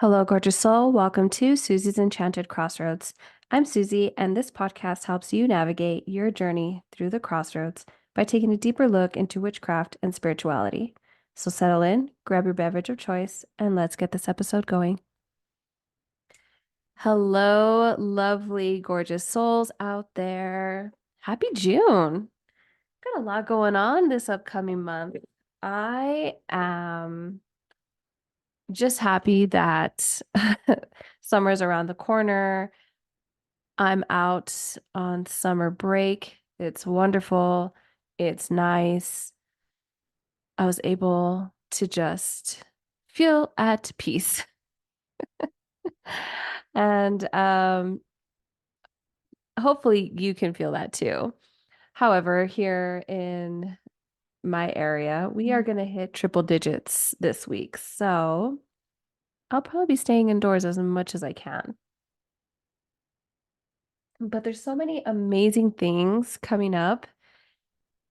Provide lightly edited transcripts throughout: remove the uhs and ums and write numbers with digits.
Hello, gorgeous soul. Welcome to Susie's Enchanted Crossroads. I'm Susie, and this podcast helps you navigate your journey through the crossroads by taking a deeper look into witchcraft and spirituality. So settle in, grab your beverage of choice, and let's get this episode going. Hello, lovely, gorgeous souls out there. Happy June. Got a lot going on this upcoming month. I am just happy that summer's around the corner. I'm out on summer break. It's wonderful. It's nice. I was able to just feel at peace. And hopefully you can feel that too. However, here in my area, we are going to hit triple digits this week. So I'll probably be staying indoors as much as I can. But there's so many amazing things coming up.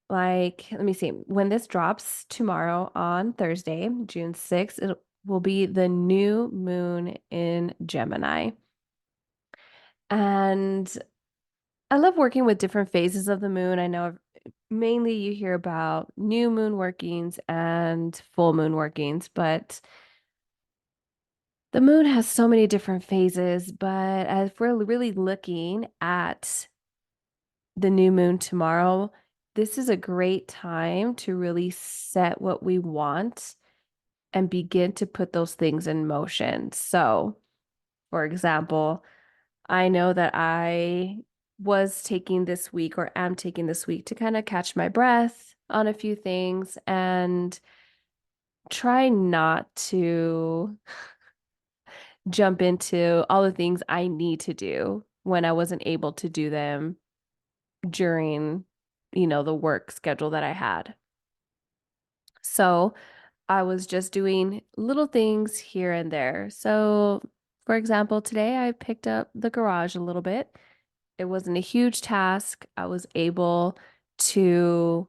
Like, let me see, when this drops tomorrow on Thursday, June 6th, it will be the new moon in Gemini. And I love working with different phases of the moon. I know mainly you hear about new moon workings and full moon workings, but the moon has so many different phases. But if we're really looking at the new moon tomorrow, this is a great time to really set what we want and begin to put those things in motion. So, for example, I know that I was taking this week or am taking this week to kind of catch my breath on a few things and try not to jump into all the things I need to do when I wasn't able to do them during, the work schedule that I had. So I was just doing little things here and there. So, for example, today I picked up the garage a little bit. It wasn't a huge task. I was able to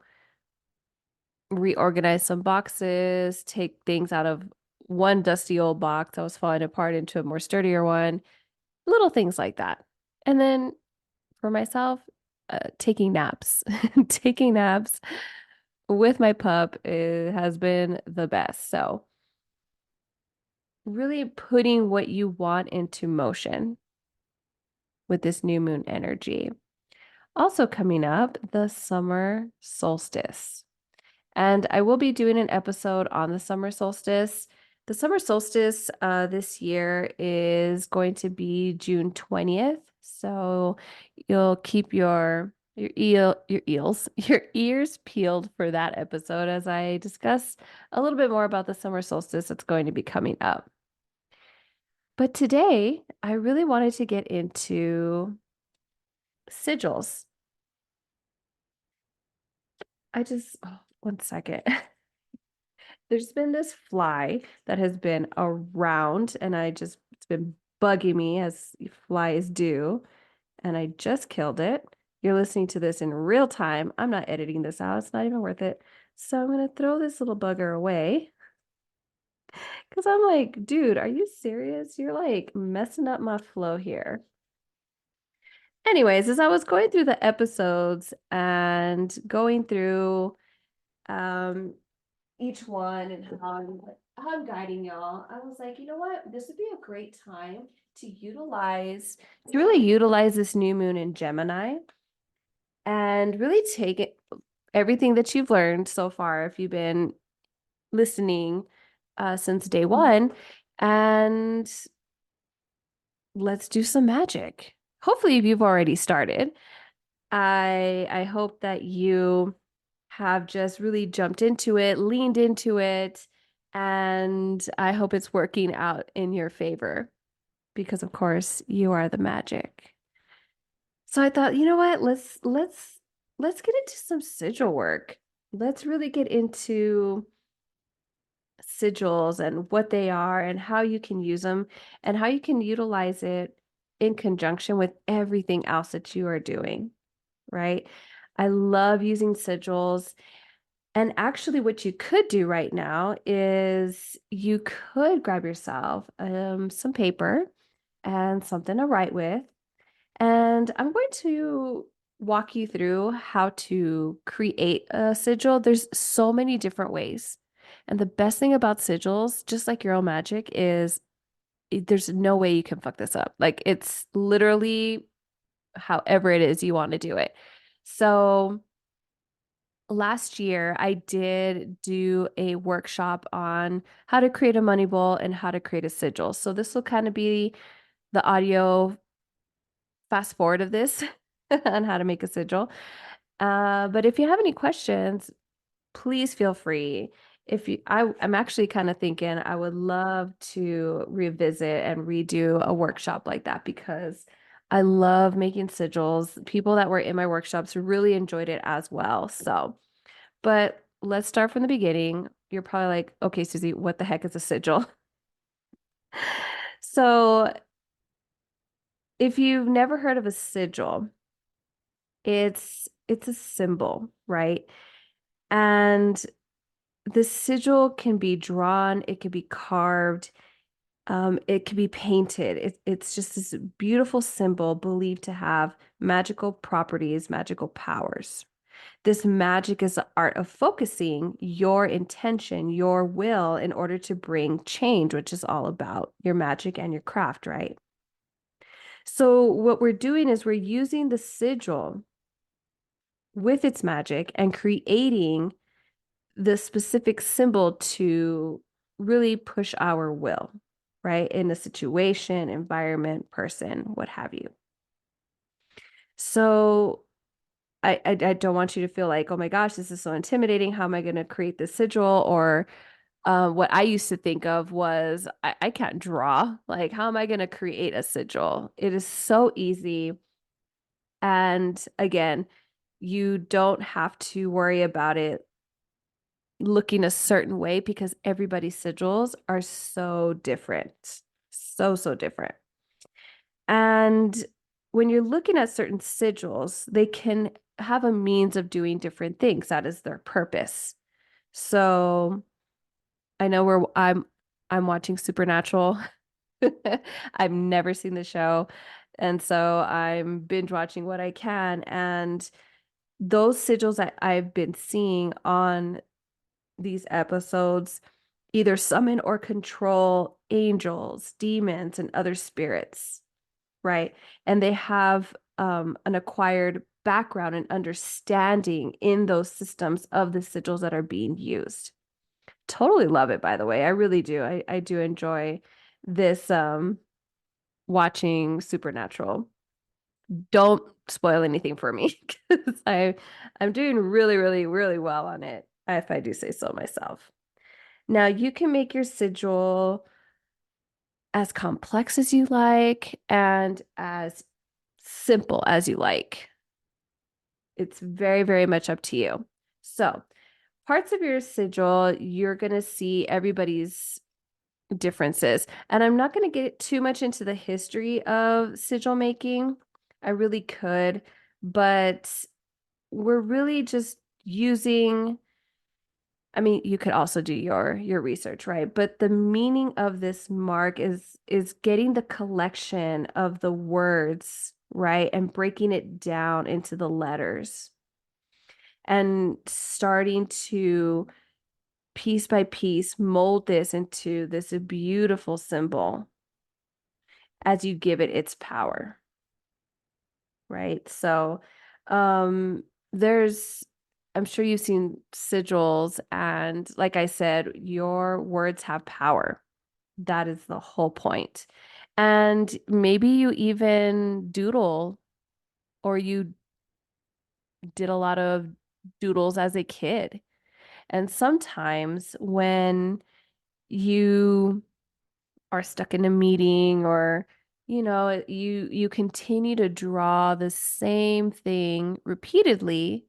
reorganize some boxes, take things out of one dusty old box that was falling apart into a more sturdier one, little things like that. And then for myself, taking naps. Taking naps with my pup has been the best. So, really putting what you want into motion with this new moon energy. Also, coming up, the summer solstice. And I will be doing an episode on the summer solstice. The summer solstice this year is going to be June 20th. So you'll keep your ears peeled for that episode as I discuss a little bit more about the summer solstice that's going to be coming up. But today, I really wanted to get into sigils. One second. There's been this fly that has been around, and it's been bugging me as flies do, and I just killed it. You're listening to this in real time. I'm not editing this out, it's not even worth it. So I'm going to throw this little bugger away because I'm like, dude, are you serious? You're like messing up my flow here. Anyways, as I was going through the episodes and going through um, each one and how I'm guiding y'all, I was like, you know what? This would be a great time to really utilize this new moon in Gemini and really take everything that you've learned so far, if you've been listening since day one, and let's do some magic. Hopefully, you've already started. I hope that you have just really jumped into it, leaned into it, and I hope it's working out in your favor because of course you are the magic. So I thought, you know what? Let's get into some sigil work. Let's really get into sigils and what they are and how you can use them and how you can utilize it in conjunction with everything else that you are doing, right? I love using sigils. And actually, what you could do right now is you could grab yourself some paper and something to write with. And I'm going to walk you through how to create a sigil. There's so many different ways. And the best thing about sigils, just like your own magic, is there's no way you can fuck this up. Like it's literally however it is you want to do it. So last year, I did do a workshop on how to create a money bowl and how to create a sigil. So this will kind of be the audio fast forward of this on how to make a sigil. But if you have any questions, please feel free. I'm actually kind of thinking I would love to revisit and redo a workshop like that because I love making sigils. People that were in my workshops really enjoyed it as well. So, but let's start from the beginning. You're probably like, okay, Susie, what the heck is a sigil? So, if you've never heard of a sigil, it's a symbol, right? And the sigil can be drawn, it can be carved, it can be painted. It's just this beautiful symbol believed to have magical properties, magical powers. This magic is the art of focusing your intention, your will, in order to bring change, which is all about your magic and your craft, right? So, what we're doing is we're using the sigil with its magic and creating the specific symbol to really push our will, right? In a situation, environment, person, what have you. So I don't want you to feel like, oh my gosh, this is so intimidating. How am I going to create this sigil? Or what I used to think of was I can't draw. Like, how am I going to create a sigil? It is so easy. And again, you don't have to worry about it looking a certain way because everybody's sigils are so different. So different. And when you're looking at certain sigils, they can have a means of doing different things. That is their purpose. So I know I'm watching Supernatural. I've never seen the show. And so I'm binge watching what I can. And those sigils that I've been seeing on these episodes either summon or control angels, demons, and other spirits, right? And they have an acquired background and understanding in those systems of the sigils that are being used. Totally love it, by the way. I really do. I do enjoy this watching Supernatural. Don't spoil anything for me because I'm doing really well on it, if I do say so myself. Now you can make your sigil as complex as you like and as simple as you like. It's very much up to you. So, parts of your sigil, you're going to see everybody's differences. And I'm not going to get too much into the history of sigil making. I really could, but we're really just using, I mean, you could also do your research, right? But the meaning of this mark is getting the collection of the words, right? And breaking it down into the letters and starting to piece by piece mold this into this beautiful symbol as you give it its power, right? So, there's, I'm sure you've seen sigils, and like I said, your words have power. That is the whole point. And maybe you even doodle or you did a lot of doodles as a kid. And sometimes when you are stuck in a meeting or you continue to draw the same thing repeatedly,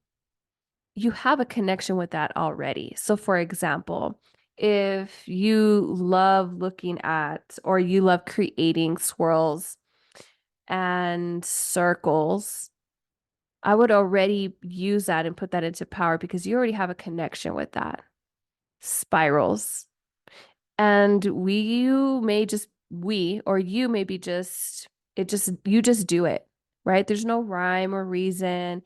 you have a connection with that already. So for example, if you love looking at or you love creating swirls and circles, I would already use that and put that into power because you already have a connection with that. Spirals. And you may just, or you maybe just, you just do it, right? There's no rhyme or reason.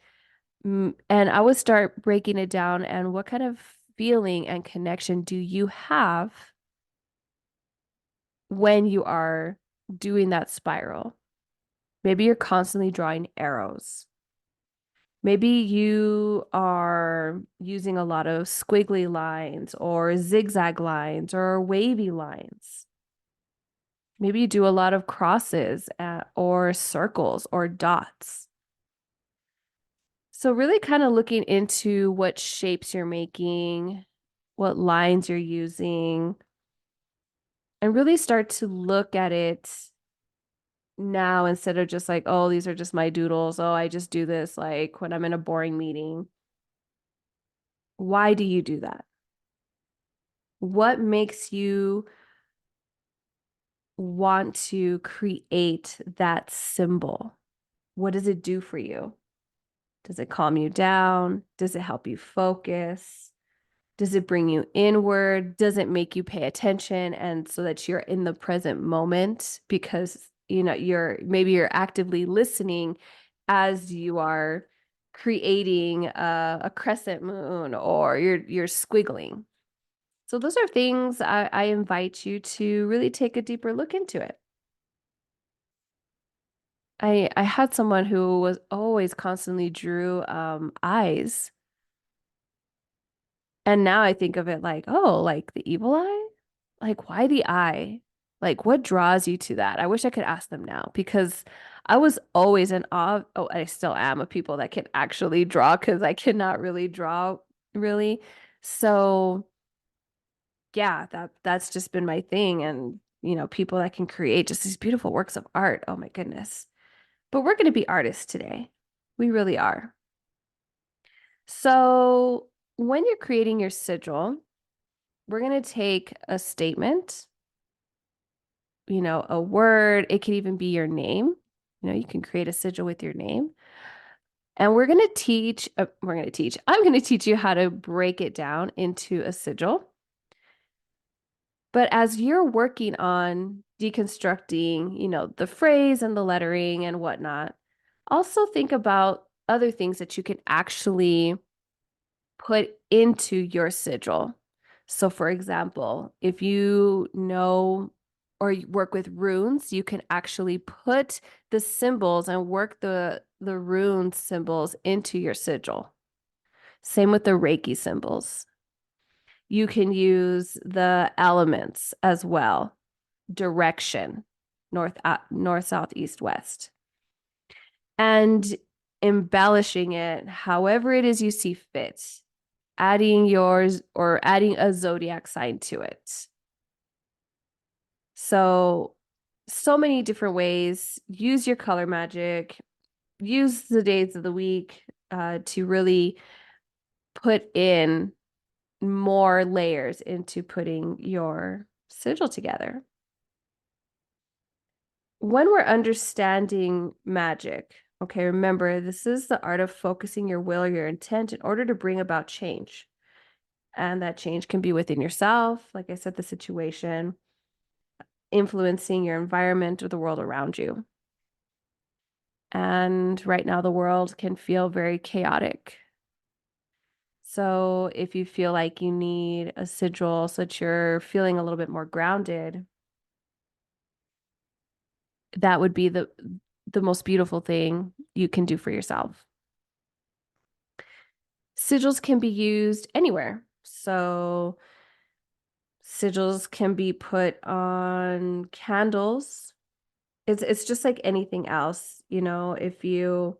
And I would start breaking it down. And what kind of feeling and connection do you have when you are doing that spiral? Maybe you're constantly drawing arrows. Maybe you are using a lot of squiggly lines or zigzag lines or wavy lines. Maybe you do a lot of crosses or circles or dots. So, really kind of looking into what shapes you're making, what lines you're using, and really start to look at it now instead of just like, oh, these are just my doodles. Oh, I just do this like when I'm in a boring meeting. Why do you do that? What makes you want to create that symbol? What does it do for you? Does it calm you down? Does it help you focus? Does it bring you inward? Does it make you pay attention and so that you're in the present moment because you're actively listening as you are creating a crescent moon or you're squiggling. So those are things I invite you to really take a deeper look into it. I had someone who was always constantly drew eyes. And now I think of it like, oh, like the evil eye? Like, why the eye? Like, what draws you to that? I wish I could ask them now because I was always in awe. Oh, I still am of people that can actually draw because I cannot really draw really. So yeah, that's just been my thing. And people that can create just these beautiful works of art. Oh my goodness. But we're going to be artists today. We really are. So when you're creating your sigil, we're going to take a statement, a word. It could even be your name. You can create a sigil with your name. And I'm going to teach you how to break it down into a sigil. But as you're working on deconstructing, the phrase and the lettering and whatnot, also think about other things that you can actually put into your sigil. So, for example, if you know or you work with runes, you can actually put the symbols and work the rune symbols into your sigil. Same with the Reiki symbols. You can use the elements as well. Direction, north, south, east, west. And embellishing it however it is you see fit, adding yours or adding a zodiac sign to it. So many different ways. Use your color magic, use the days of the week to really put in more layers into putting your sigil together. When we're understanding magic, okay, remember this is the art of focusing your will or your intent in order to bring about change. And that change can be within yourself, like I said, the situation, influencing your environment or the world around you. And right now, the world can feel very chaotic. So if you feel like you need a sigil so that you're feeling a little bit more grounded, that would be the most beautiful thing you can do for yourself. Sigils can be used anywhere. So sigils can be put on candles. It's just like anything else, if you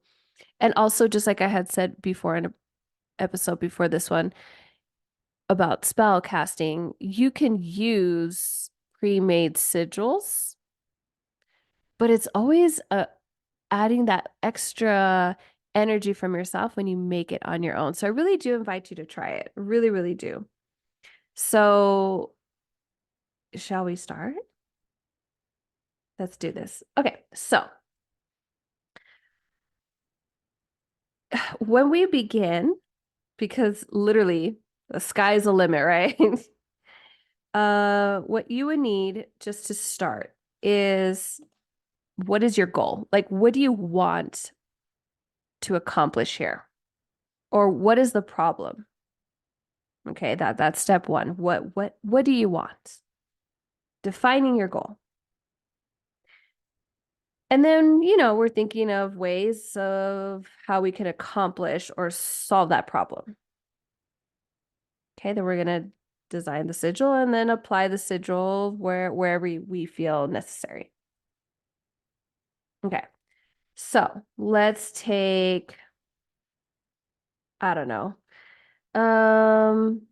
and also just like I had said before in an episode before this one about spell casting, you can use pre-made sigils, but it's always adding that extra energy from yourself when you make it on your own. So I really do invite you to try it. Really, really do. So, shall we start? Let's do this. Okay, so when we begin, because literally the sky's the limit, right? What you would need just to start is what is your goal? Like, what do you want to accomplish here? Or what is the problem? Okay, that's step one. What do you want? Defining your goal. And then, we're thinking of ways of how we can accomplish or solve that problem. Okay, then we're going to design the sigil and then apply the sigil wherever we feel necessary. Okay, so let's take, I don't know, um,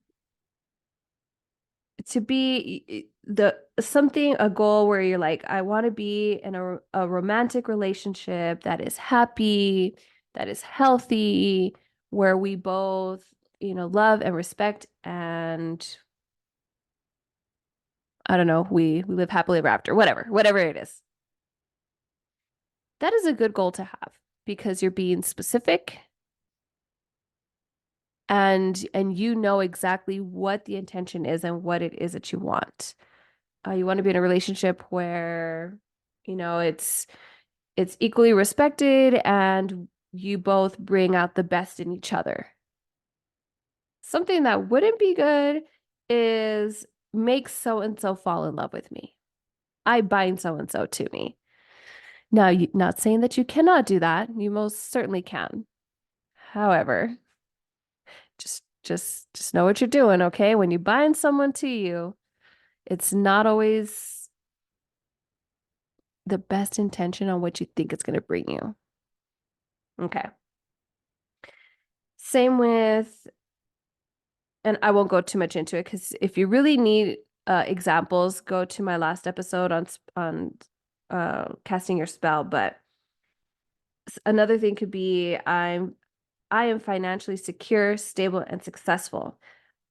to be a goal where you're like, I want to be in a romantic relationship that is happy, that is healthy, where we both, love and respect, and I don't know, we live happily ever after, whatever it is. That is a good goal to have because you're being specific and you know exactly what the intention is and what it is that you want. You want to be in a relationship where, it's equally respected and you both bring out the best in each other. Something that wouldn't be good is make so and so fall in love with me. I bind so and so to me. Now, not saying that you cannot do that. You most certainly can. However, just know what you're doing, okay? When you bind someone to you, it's not always the best intention on what you think it's going to bring you. Okay. Same with, and I won't go too much into it because if you really need examples, go to my last episode on casting your spell. But another thing could be I am financially secure, stable, and successful.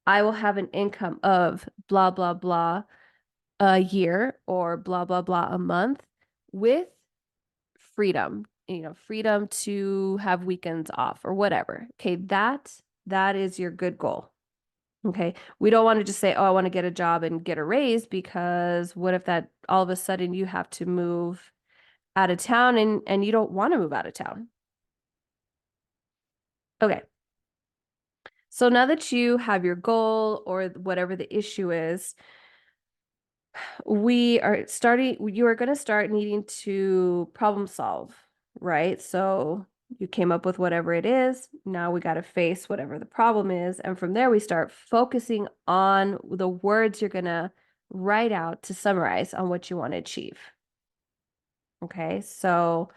I will have an income of blah, blah, blah a year or blah, blah, blah a month with freedom, freedom to have weekends off or whatever. Okay, that is your good goal. Okay, we don't want to just say, oh, I want to get a job and get a raise because what if that all of a sudden you have to move out of town and you don't want to move out of town? Okay. So now that you have your goal or whatever the issue is, you are going to start needing to problem solve, right? So you came up with whatever it is. Now we got to face whatever the problem is. And from there, we start focusing on the words you're going to write out to summarize on what you want to achieve. Okay. So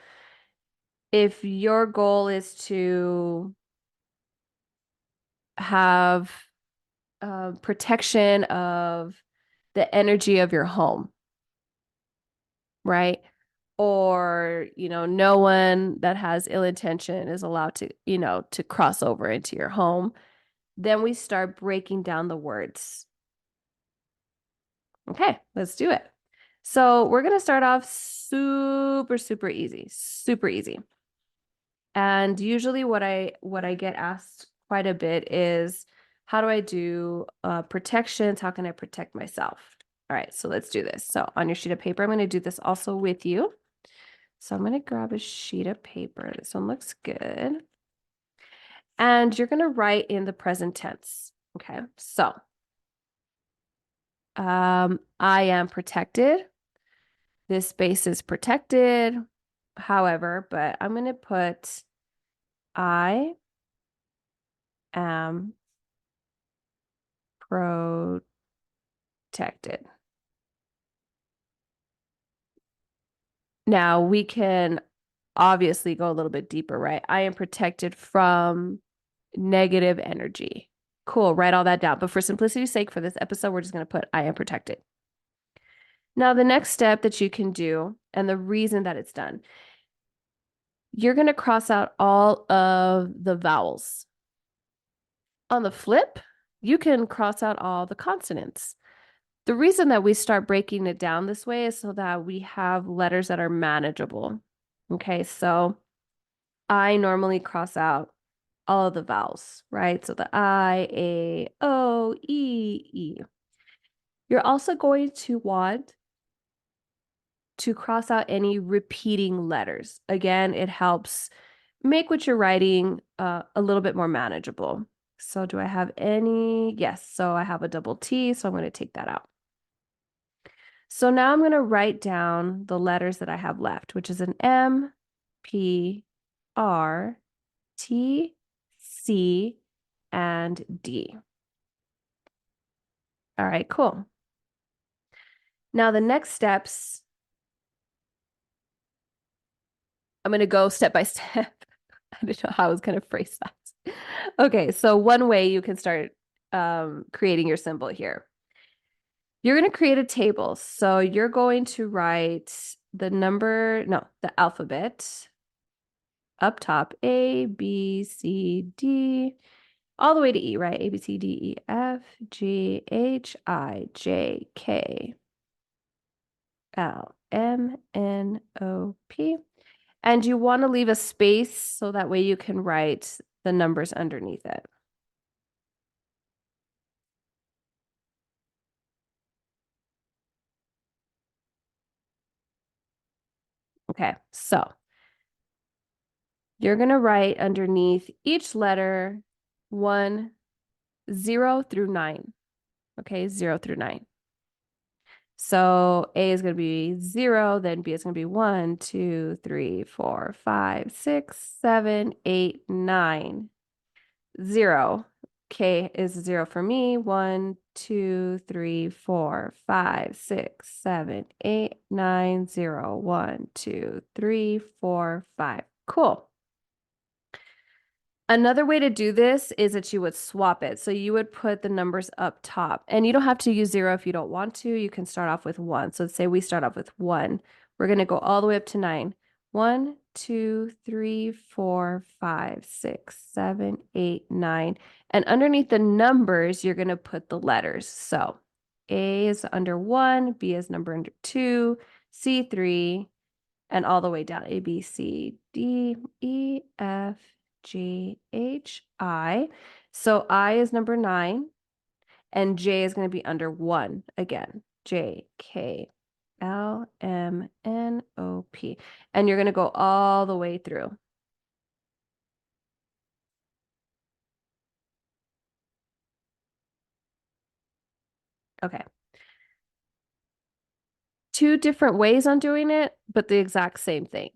if your goal is to have protection of the energy of your home, right? Or, no one that has ill intention is allowed to, to cross over into your home. Then we start breaking down the words. Okay, let's do it. So we're going to start off super, super easy, super easy. And usually what I get asked quite a bit is, how do I do protections? How can I protect myself? All right, so let's do this. So on your sheet of paper, I'm going to do this also with you. So I'm going to grab a sheet of paper. This one looks good. And you're going to write in the present tense. Okay, so I am protected. This space is protected. However, but I'm going to put I am protected. Now we can obviously go a little bit deeper, right? I am protected from negative energy. Cool, write all that down. But for simplicity's sake, for this episode, we're just going to put I am protected. Now, the next step that you can do, and the reason that it's done, you're going to cross out all of the vowels. On the flip, you can cross out all the consonants. The reason that we start breaking it down this way is so that we have letters that are manageable. Okay, so I normally cross out all of the vowels, right? So the I, A, O, E, E. You're also going to want to cross out any repeating letters. Again, it helps make what you're writing a little bit more manageable. So do I have any? Yes, so I have a double T, so I'm going to take that out. So now I'm going to write down the letters that I have left, which is an M, P, R, T, C, and D. All right, cool. Now the next steps, I'm going to go step by step. I don't know how I was going to phrase that. Okay, so one way you can start creating your symbol here. You're going to create a table. So you're going to write the alphabet up top, A, B, C, D, all the way to E, right? A, B, C, D, E, F, G, H, I, J, K, L, M, N, O, P. And you want to leave a space so that way you can write the numbers underneath it. Okay, so you're going to write underneath each letter 1, 0 through 9. Okay, 0 through 9. So A is going to be 0, then B is going to be 1, 2, 3, 4, 5, 6, 7, 8, 9. 0. K is 0 for me. 1, 2, 3, 4, 5, 6, 7, 8, 9, 0. 1, 2, 3, 4, 5. Cool. Another way to do this is that you would swap it. So you would put the numbers up top, and you don't have to use 0 if you don't want to. You can start off with 1. So let's say we start off with 1. We're going to go all the way up to 9. 1, 2, 3, 4, 5, 6, 7, 8, 9. And underneath the numbers, you're going to put the letters. So A is under 1, B is number under 2, C 3, and all the way down. A, B, C, D, E, F, G, H, I. So I is number 9, and J is going to be under 1 again. J, K, L, M, N, O, P. And you're going to go all the way through. Okay. Two different ways on doing it, but the exact same thing.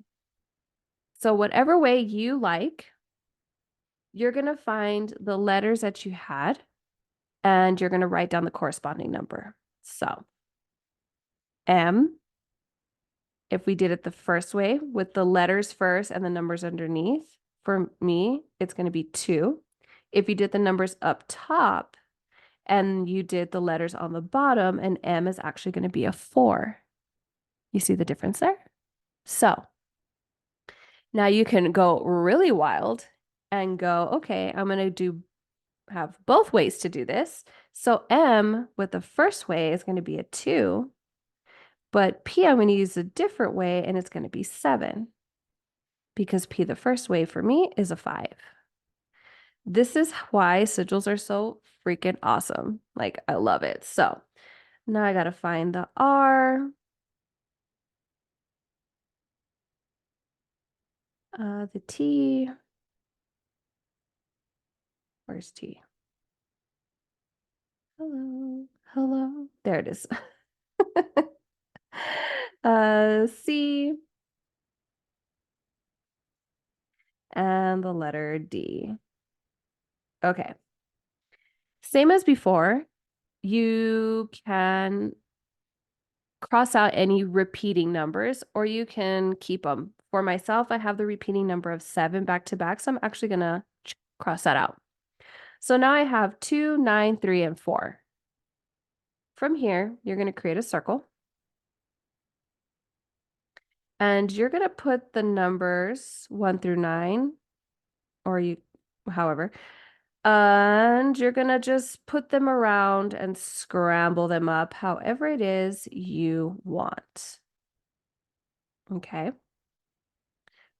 So whatever way you like, you're going to find the letters that you had, and you're going to write down the corresponding number. So M, if we did it the first way with the letters first and the numbers underneath, for me, it's going to be 2. If you did the numbers up top and you did the letters on the bottom, an M is actually going to be a 4. You see the difference there? So now you can go really wild and go, okay, I'm going to have both ways to do this. So M with the first way is going to be a 2. But P, I'm going to use a different way, and it's going to be 7, because P, the first way for me, is a 5. This is why sigils are so freaking awesome. Like, I love it. So now I got to find the R. The T. Where's T? Hello. Hello. There it is. C. And the letter D. Okay. Same as before, you can cross out any repeating numbers, or you can keep them. For myself, I have the repeating number of 7 back to back, so I'm actually going to cross that out. So now I have 2, 9, 3, and 4. From here, you're going to create a circle. And you're going to put the numbers 1 through 9, or however, and you're going to just put them around and scramble them up however it is you want. Okay.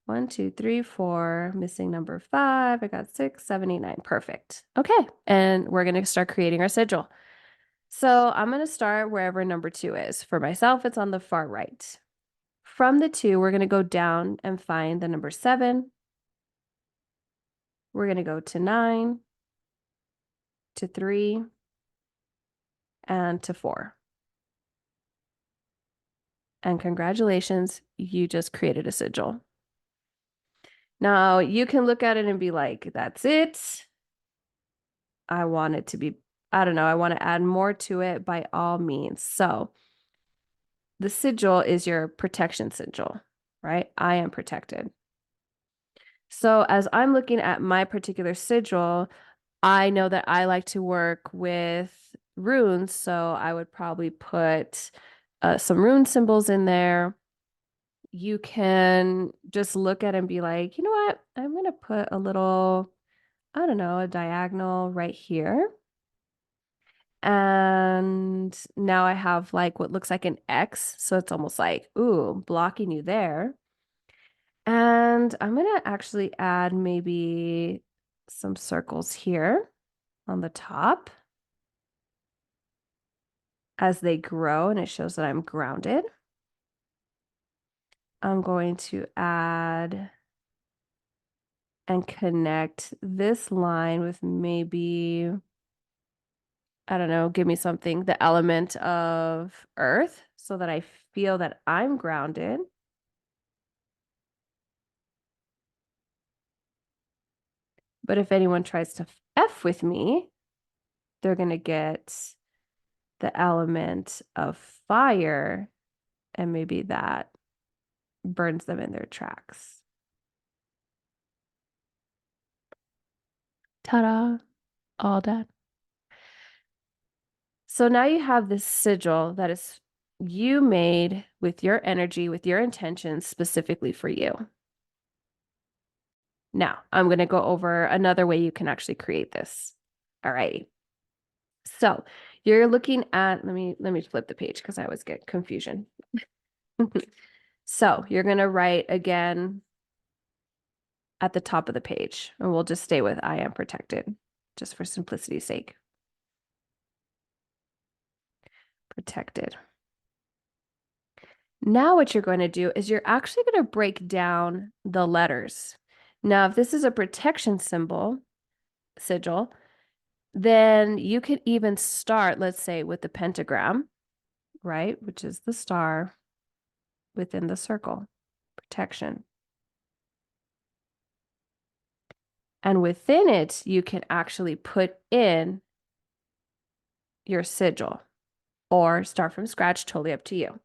1, 2, 3, 4, missing number 5. I got 6, 7, 8, 9. Perfect. Okay. And we're going to start creating our sigil. So I'm going to start wherever number 2 is. For myself, it's on the far right. From the 2, we're going to go down and find the number 7. We're going to go to 9, to 3, and to 4. And congratulations, you just created a sigil. Now, you can look at it and be like, that's it. I want it to be, I don't know, I want to add more to it by all means. So the sigil is your protection sigil, right? I am protected. So as I'm looking at my particular sigil, I know that I like to work with runes. So I would probably put some rune symbols in there. You can just look at it and be like, you know what? I'm going to put a little, I don't know, a diagonal right here. And now I have like what looks like an X. So it's almost like, ooh, blocking you there. And I'm going to actually add maybe some circles here on the top as they grow, and it shows that I'm grounded. I'm going to add and connect this line with maybe, I don't know, give me something, the element of earth so that I feel that I'm grounded. But if anyone tries to F with me, they're going to get the element of fire, and maybe that burns them in their tracks. Ta-da, all done. So now you have this sigil that is you made with your energy, with your intentions specifically for you. Now, I'm going to go over another way you can actually create this. All righty. So you're looking at, let me flip the page because I always get confusion. So you're going to write again at the top of the page, and we'll just stay with I am protected, just for simplicity's sake. Protected. Now what you're going to do is you're actually going to break down the letters. Now, if this is a protection symbol, sigil, then you could even start, let's say, with the pentagram, right? Which is the star within the circle, protection. And within it, you can actually put in your sigil or start from scratch, totally up to you.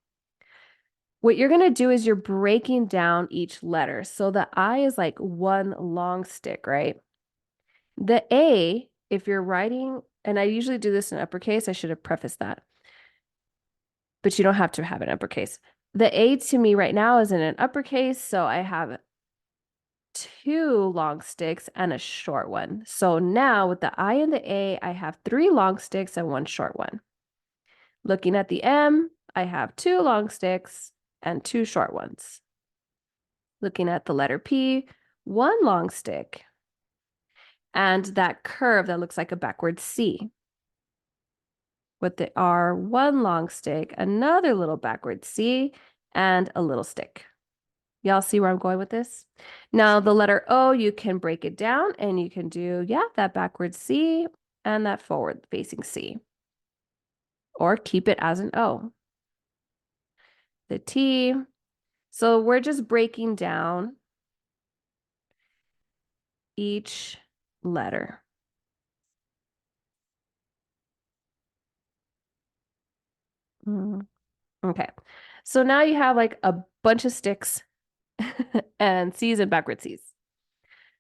What you're going to do is you're breaking down each letter. So the I is like one long stick, right? The A, if you're writing, and I usually do this in uppercase, I should have prefaced that, but you don't have to have an uppercase. The A to me right now is in an uppercase, so I have 2 long sticks and a short one. So now with the I and the A, I have 3 long sticks and 1 short one. Looking at the M, I have 2 long sticks and 2 short ones. Looking at the letter P, 1 long stick and that curve that looks like a backward C. With the R, 1 long stick, another little backward C, and a little stick. Y'all see where I'm going with this? Now, the letter O, you can break it down and you can do, yeah, that backward C and that forward facing C. Or keep it as an O. The T. So we're just breaking down each letter. Okay. So now you have like a bunch of sticks and C's and backward C's.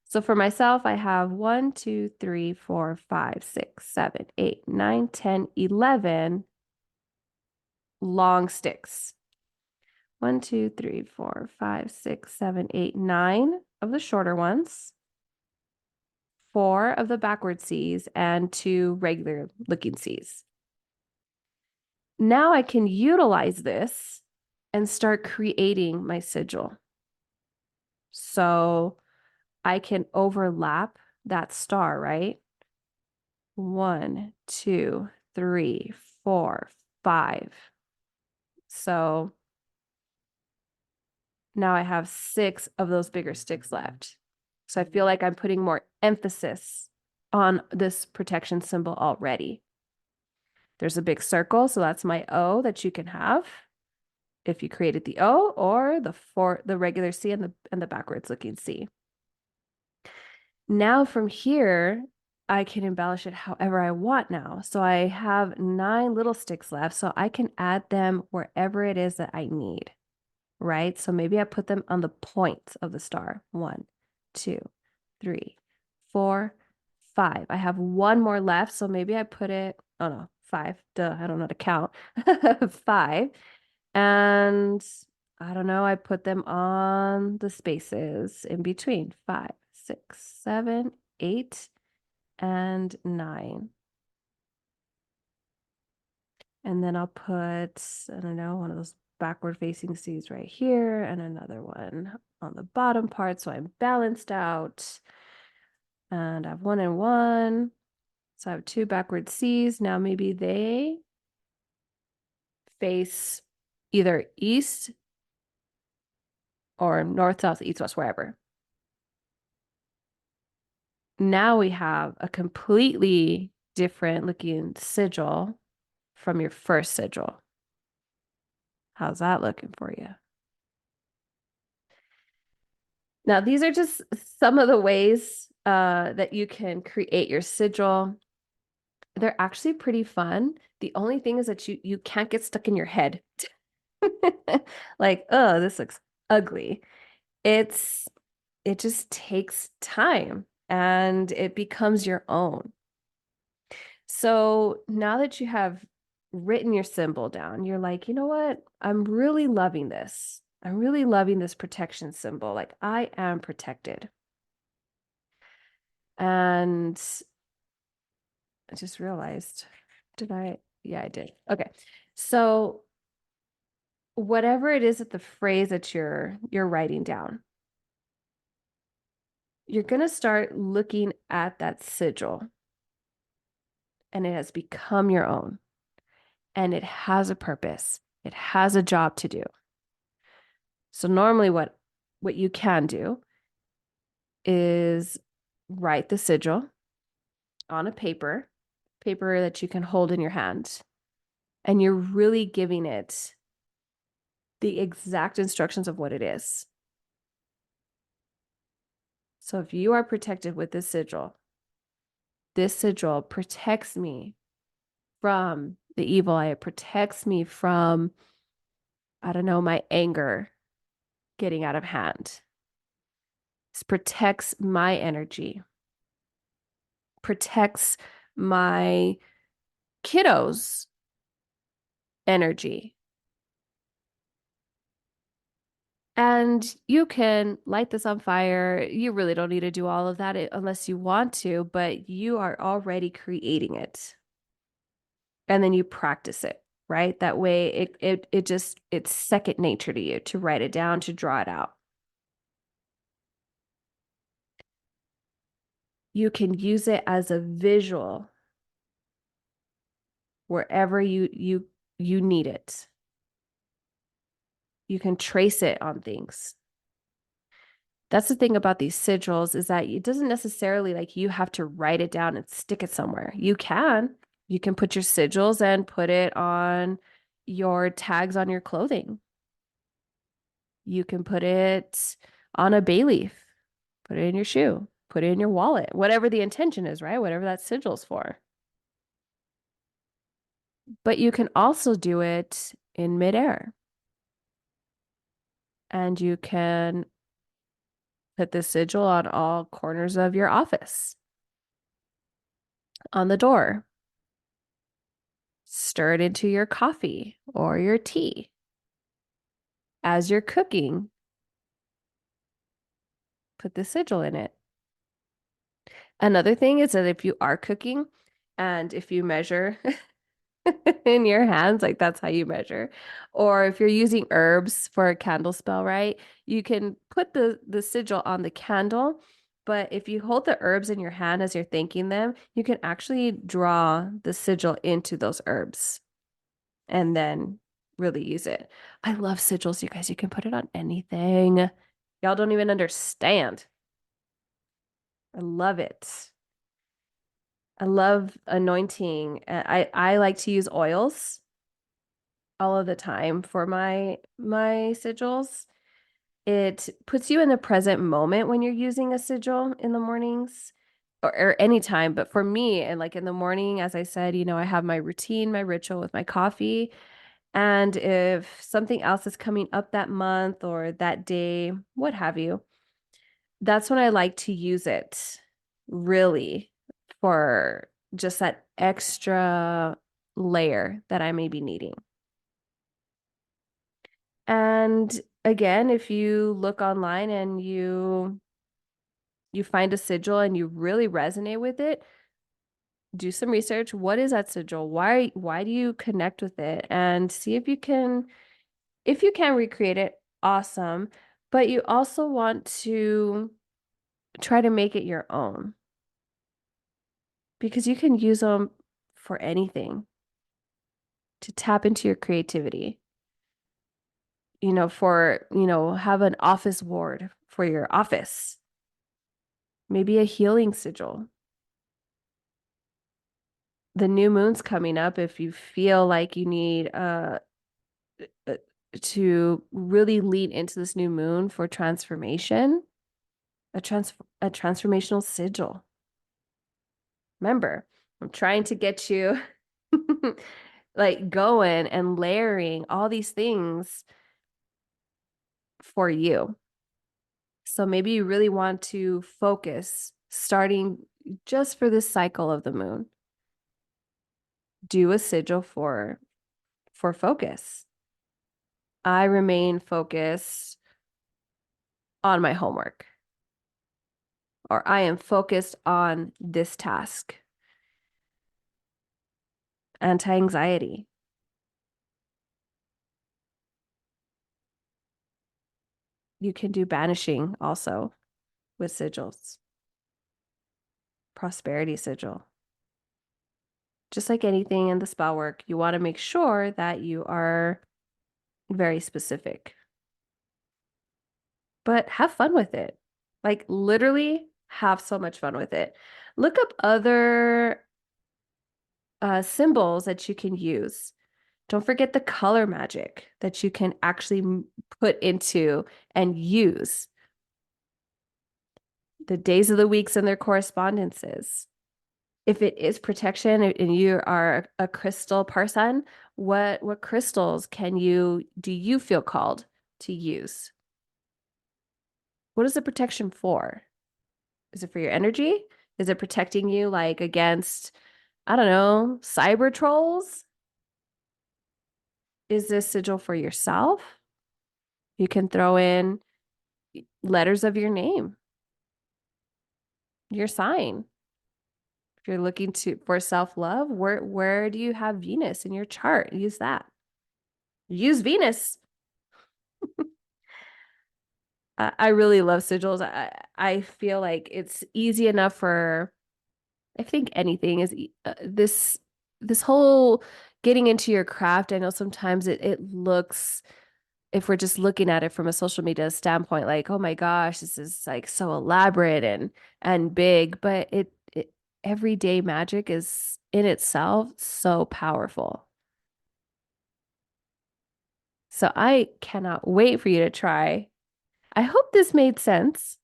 So for myself, I have 1, 2, 3, 4, 5, 6, 7, 8, 9, 10, 11 long sticks. 1, 2, 3, 4, 5, 6, 7, 8, 9 of the shorter ones, 4 of the backward C's, and 2 regular looking C's. Now I can utilize this and start creating my sigil. So I can overlap that star, right? 1, 2, 3, 4, 5. So now I have 6 of those bigger sticks left. So I feel like I'm putting more emphasis on this protection symbol already. There's a big circle, so that's my O that you can have if you created the O, or the regular C and the backwards looking C. Now from here, I can embellish it however I want now. So I have 9 little sticks left, so I can add them wherever it is that I need, right? So maybe I put them on the points of the star. 1, 2, 3, 4, 5. I have one more left, so maybe I put it, oh no, 5. Duh, I don't know how to count. 5. And I don't know, I put them on the spaces in between. 5, 6, 7, 8, and 9. And then I'll put, I don't know, one of those backward facing C's right here and another one on the bottom part. So I'm balanced out. And I have 1 and 1. So I have 2 backward C's. Now maybe they face either east or north, south, east, west, wherever. Now we have a completely different looking sigil from your first sigil. How's that looking for you? Now, these are just some of the ways that you can create your sigil. They're actually pretty fun. The only thing is that you can't get stuck in your head. Like, oh, this looks ugly. It just takes time and it becomes your own. So now that you have written your symbol down, you're like, you know what? I'm really loving this. I'm really loving this protection symbol. Like, I am protected. And I just realized, did I? Yeah, I did. Okay. So whatever it is that the phrase that you're writing down, you're going to start looking at that sigil and it has become your own and it has a purpose. It has a job to do. So normally what you can do is write the sigil on a paper that you can hold in your hand, and you're really giving it the exact instructions of what it is. So if you are protected with this sigil protects me from the evil eye. It protects me from, I don't know, my anger getting out of hand. This protects my energy, protects my kiddos' energy. And you can light this on fire. You really don't need to do all of that unless you want to, but you are already creating it. And then you practice it, right? That way it's second nature to you to write it down, to draw it out. You can use it as a visual wherever you need it. You can trace it on things. That's the thing about these sigils, is that it doesn't necessarily like you have to write it down and stick it somewhere. You can put your sigils and put it on your tags on your clothing. You can put it on a bay leaf, put it in your shoe, put it in your wallet, whatever the intention is, right? Whatever that sigil's for. But you can also do it in midair. And you can put the sigil on all corners of your office, on the door. Stir it into your coffee or your tea. As you're cooking, put the sigil in it. Another thing is that if you are cooking and if you measure in your hands, like that's how you measure. Or if you're using herbs for a candle spell, right? You can put the sigil on the candle, but if you hold the herbs in your hand as you're thanking them, you can actually draw the sigil into those herbs and then really use it. I love sigils, you guys. You can put it on anything. Y'all don't even understand. I love it. I love anointing. I like to use oils all of the time for my sigils. It puts you in the present moment when you're using a sigil in the mornings or any time. But for me, and like in the morning, as I said, I have my routine, my ritual with my coffee. And if something else is coming up that month or that day, what have you, that's when I like to use it really for just that extra layer that I may be needing. And again, if you look online and you find a sigil and you really resonate with it, do some research. What is that sigil? Why do you connect with it? And see if you can recreate it, awesome. But you also want to try to make it your own because you can use them for anything to tap into your creativity. Have an office ward for your office, maybe a healing sigil. The new moon's coming up. If you feel like you need uh, to really lean into this new moon for transformation, a transformational sigil. Remember, I'm trying to get you like going and layering all these things for you. So maybe you really want to focus starting just for this cycle of the moon. Do a sigil for focus. I remain focused on my homework, or I am focused on this task. Anti-anxiety. You can do banishing also with sigils. Prosperity sigil. Just like anything in the spell work, you want to make sure that you are very specific, but have fun with it. Like literally have so much fun with it. Look up other symbols that you can use. Don't forget the color magic that you can actually put into and use. The days of the weeks and their correspondences. If it is protection and you are a crystal person, what crystals do you feel called to use? What is the protection for? Is it for your energy? Is it protecting you like against, I don't know, cyber trolls? Is this sigil for yourself? You can throw in letters of your name, your sign. If you're looking for self-love, where do you have Venus in your chart? Use that. Use Venus. I really love sigils. I feel like it's easy enough for I think anything is this whole getting into your craft. I know sometimes it looks if we're just looking at it from a social media standpoint, like, oh my gosh, this is like so elaborate and big, but it everyday magic is in itself so powerful. So I cannot wait for you to try. I hope this made sense.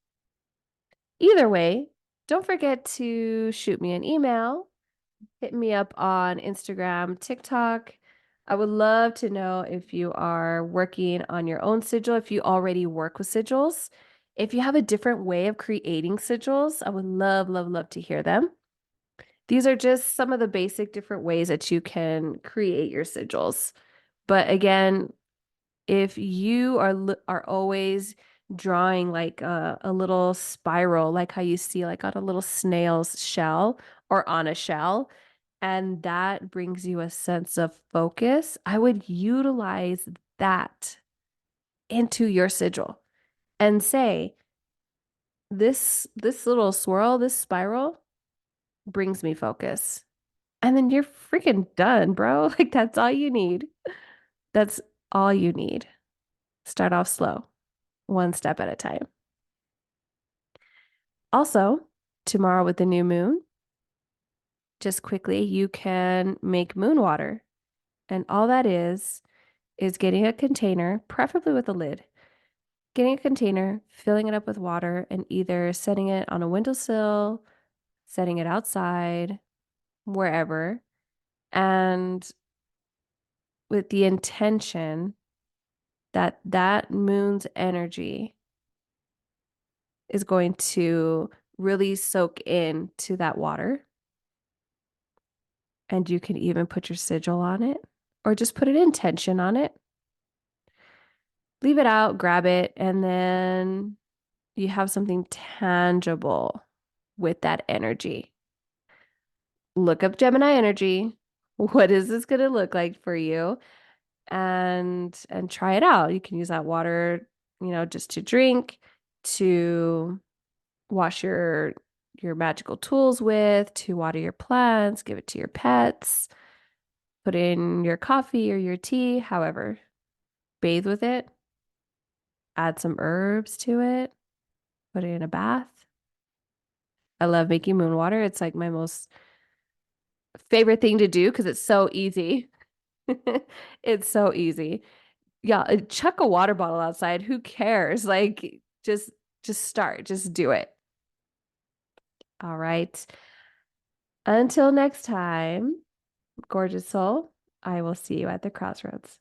Either way, don't forget to shoot me an email, hit me up on Instagram, TikTok. I would love to know if you are working on your own sigil, if you already work with sigils. If you have a different way of creating sigils, I would love, love, love to hear them. These are just some of the basic different ways that you can create your sigils. But again, if you are always drawing like a little spiral, like how you see like on a little snail's shell or on a shell, and that brings you a sense of focus, I would utilize that into your sigil and say, this little swirl, this spiral brings me focus. And then you're freaking done, bro. Like that's all you need. That's all you need. Start off slow, one step at a time. Also, tomorrow with the new moon, just quickly, you can make moon water. And all that is getting a container, preferably with a lid, getting a container, filling it up with water, and either setting it on a windowsill, setting it outside, wherever, and with the intention that that moon's energy is going to really soak into that water. And you can even put your sigil on it or just put an intention on it. Leave it out, grab it, and then you have something tangible with that energy. Look up Gemini energy. What is this going to look like for you? And try it out. You can use that water, just to drink, to wash your magical tools with, to water your plants, give it to your pets, put in your coffee or your tea, however. Bathe with it, add some herbs to it, put it in a bath. I love making moon water. It's like my most favorite thing to do because it's so easy. It's so easy. Yeah, chuck a water bottle outside. Who cares? Like just start, just do it. All right. Until next time, gorgeous soul, I will see you at the crossroads.